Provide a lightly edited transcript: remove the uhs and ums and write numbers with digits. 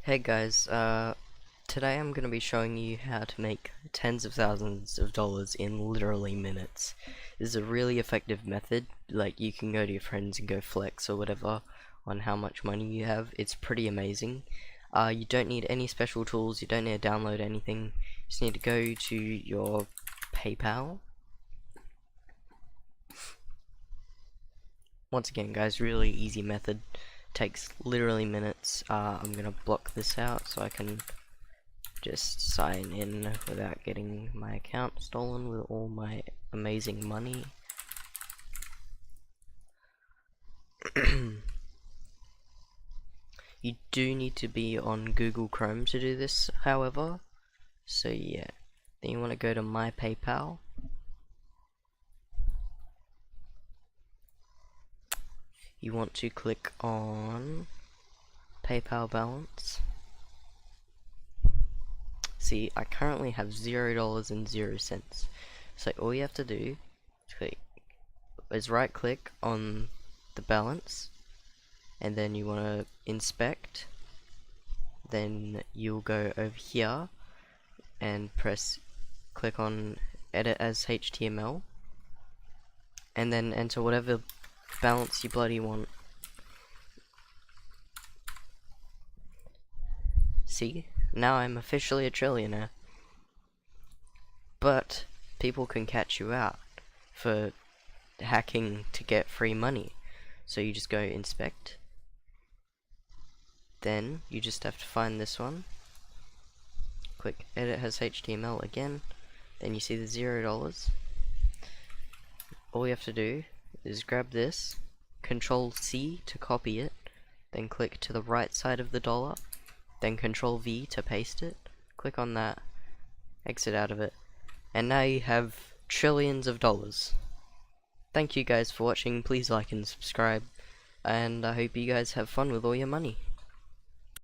Hey guys, today I'm going to be showing you how to make tens of thousands of dollars in literally minutes. This is a really effective method. Like, you can go to your friends and go flex or whatever on how much money you have. It's pretty amazing. You don't need any special tools, you don't need to download anything. You just need to go to your PayPal. Once again guys, really easy method. Takes literally minutes. I'm gonna block this out so I can just sign in without getting my account stolen with all my amazing money. You do need to be on Google Chrome to do this, however. So yeah, then you want to go to My PayPal. You want to click on PayPal balance. See, I currently have $0.00. So all you have to do is right click on the balance, and then you want to inspect. Then you'll go over here and click on edit as HTML, and then enter whatever balance you bloody want. See, now I'm officially a trillionaire. But people can catch you out for hacking to get free money. So you just go inspect. Then you just have to find this one. Click edit as HTML again. Then you see the $0. All you have to do is grab this, Control C to copy it, then click to the right side of the dollar, then Control V to paste it, click on that, exit out of it, and now you have trillions of dollars. Thank you guys for watching. Please like and subscribe, and I hope you guys have fun with all your money.